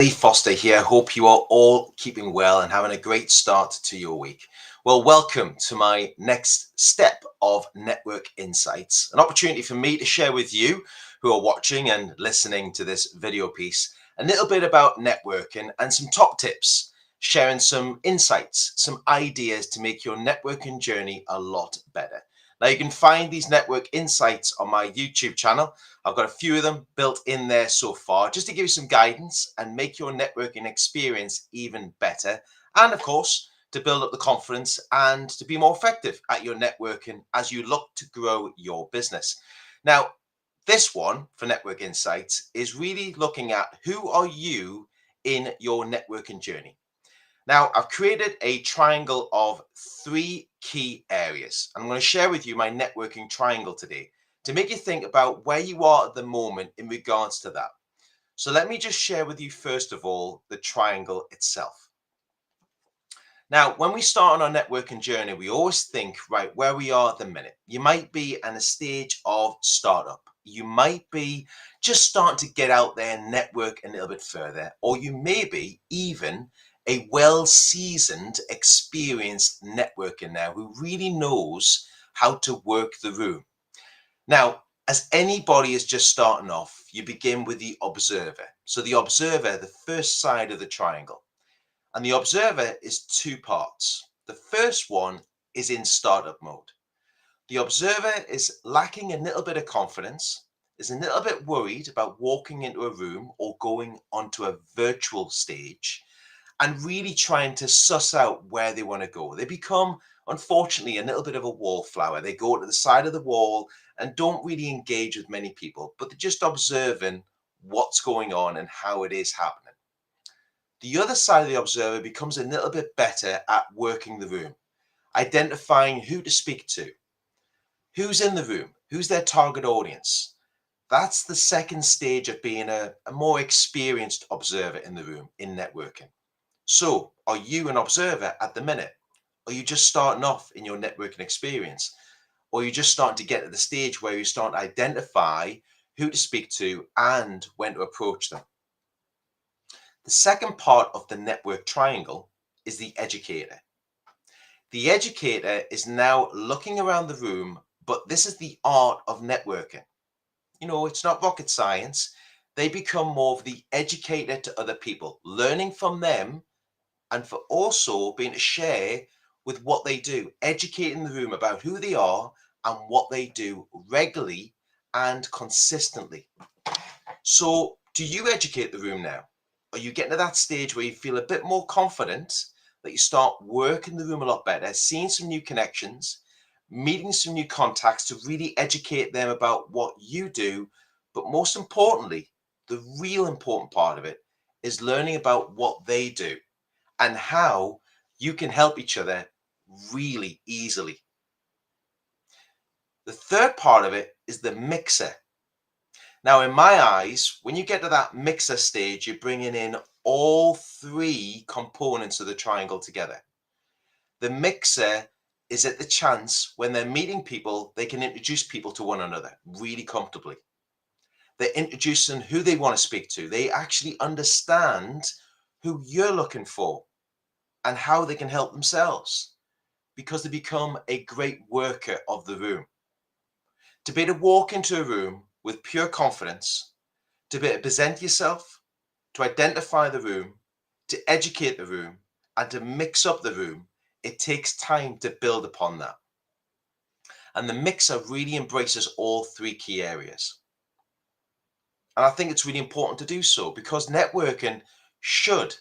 Lee Foster here. Hope you are all keeping well and having a great start to your week. Well, welcome to my next step of Network Insights, an opportunity for me to share with you who are watching and listening to this video piece a little bit about networking and some top tips, sharing some insights, some ideas to make your networking journey a lot better. Now, you can find these network insights on my YouTube channel. I've got a few of them built in there so far, just to give you some guidance and make your networking experience even better. And of course, to build up the confidence and to be more effective at your networking as you look to grow your business. Now, this one for Network Insights is really looking at who are you in your networking journey. Now, I've created a triangle of three key areas. I'm going to share with you my networking triangle today to make you think about where you are at the moment in regards to that. So let me just share with you, first of all, the triangle itself. Now, when we start on our networking journey, we always think, right, where we are at the minute. You might be in a stage of startup. You might be just starting to get out there and network a little bit further, or you may be even a well-seasoned, experienced networker now who really knows how to work the room. Now, as anybody is just starting off, you begin with the observer. So the observer, the first side of the triangle. And the observer is two parts. The first one is in startup mode. The observer is lacking a little bit of confidence, is a little bit worried about walking into a room or going onto a virtual stage and really trying to suss out where they want to go. They become, unfortunately, a little bit of a wallflower. They go to the side of the wall and don't really engage with many people, but they're just observing what's going on and how it is happening. The other side of the observer becomes a little bit better at working the room, identifying who to speak to, who's in the room, who's their target audience. That's the second stage of being a more experienced observer in the room in networking. So, are you an observer at the minute? Are you just starting off in your networking experience? Or are you just starting to get to the stage where you start to identify who to speak to and when to approach them? The second part of the network triangle is the educator. The educator is now looking around the room, but this is the art of networking. It's not rocket science. They become more of the educator to other people, learning from them and for also being to share with what they do, educating the room about who they are and what they do regularly and consistently. So, do you educate the room now? Are you getting to that stage where you feel a bit more confident that you start working the room a lot better, seeing some new connections, meeting some new contacts to really educate them about what you do? But most importantly, the real important part of it is learning about what they do and how you can help each other really easily. The third part of it is the mixer. Now, in my eyes, when you get to that mixer stage, you're bringing in all three components of the triangle together. The mixer is at the chance when they're meeting people, they can introduce people to one another really comfortably. They're introducing who they want to speak to. They actually understand who you're looking for and how they can help themselves because they become a great worker of the room. To be able to walk into a room with pure confidence, to be able to present yourself, to identify the room, to educate the room, and to mix up the room, it takes time to build upon that. And the mixer really embraces all three key areas. And I think it's really important to do so because networking should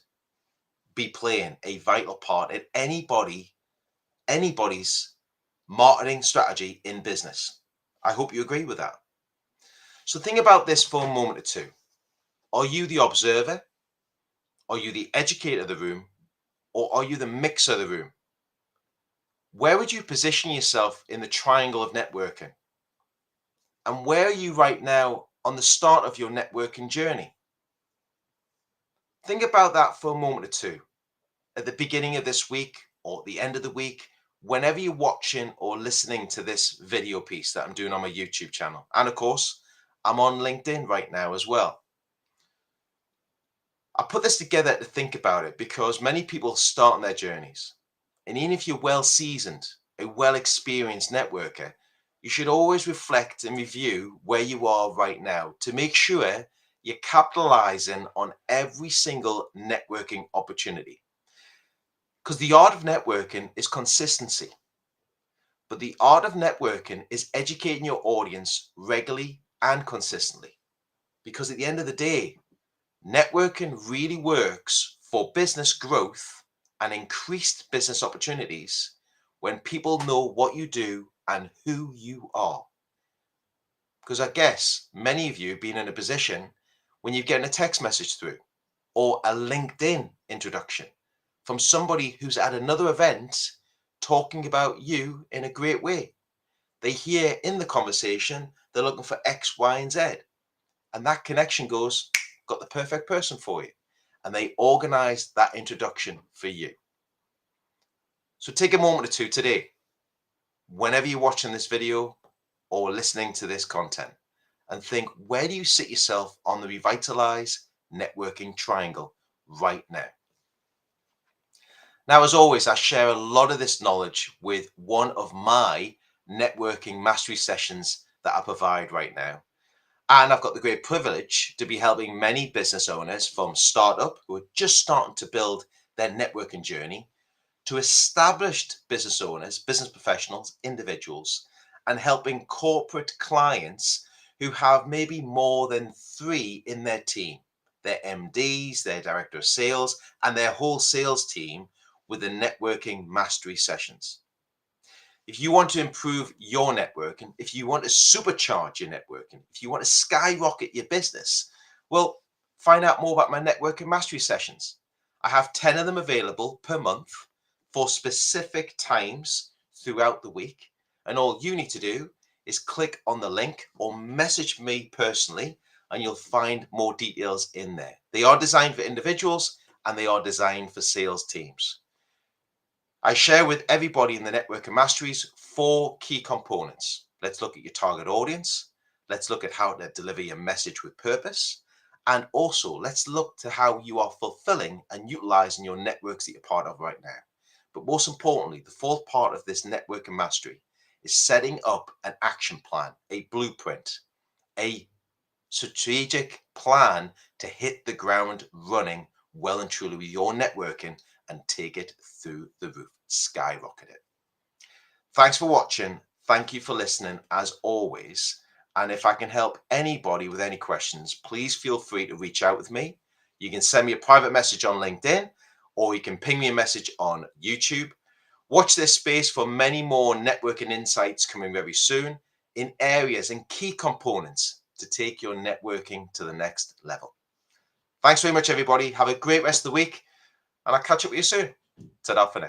be playing a vital part in anybody's marketing strategy in business. I hope you agree with that. So think about this for a moment or two. Are you the observer? Are you the educator of the room? Or are you the mixer of the room? Where would you position yourself in the triangle of networking? And where are you right now on the start of your networking journey? Think about that for a moment or two. At the beginning of this week or at the end of the week, whenever you're watching or listening to this video piece that I'm doing on my YouTube channel. And of course, I'm on LinkedIn right now as well. I put this together to think about it because many people start on their journeys. And even if you're well seasoned, a well experienced networker, you should always reflect and review where you are right now to make sure you're capitalizing on every single networking opportunity. Because the art of networking is consistency, but the art of networking is educating your audience regularly and consistently. Because at the end of the day, networking really works for business growth and increased business opportunities when people know what you do and who you are. Because I guess many of you have been in a position when you're getting a text message through or a LinkedIn introduction from somebody who's at another event talking about you in a great way. They hear in the conversation they're looking for X, Y, and Z. And that connection goes, got the perfect person for you. And they organize that introduction for you. So take a moment or two today, whenever you're watching this video or listening to this content, and think, where do you sit yourself on the Revitalize networking triangle right now? Now, as always, I share a lot of this knowledge with one of my networking mastery sessions that I provide right now. And I've got the great privilege to be helping many business owners from startup who are just starting to build their networking journey to established business owners, business professionals, individuals, and helping corporate clients who have maybe more than 3 in their team, their MDs, their director of sales, and their whole sales team with the networking mastery sessions. If you want to improve your networking, if you want to supercharge your networking, if you want to skyrocket your business, well, find out more about my networking mastery sessions. I have 10 of them available per month for specific times throughout the week. And all you need to do is click on the link or message me personally, and you'll find more details in there. They are designed for individuals and they are designed for sales teams. I share with everybody in the Networking Masteries 4 key components. Let's look at your target audience. Let's look at how to deliver your message with purpose. And also, let's look to how you are fulfilling and utilizing your networks that you're part of right now. But most importantly, the 4th part of this Networking Mastery is setting up an action plan, a blueprint, a strategic plan to hit the ground running well and truly with your networking and take it through the roof, skyrocket it. Thanks for watching. Thank you for listening as always. And if I can help anybody with any questions, please feel free to reach out with me. You can send me a private message on LinkedIn, or you can ping me a message on YouTube. Watch this space for many more networking insights coming very soon in areas and key components to take your networking to the next level. Thanks very much, everybody. Have a great rest of the week, and I'll catch up with you soon. Ta-da for now.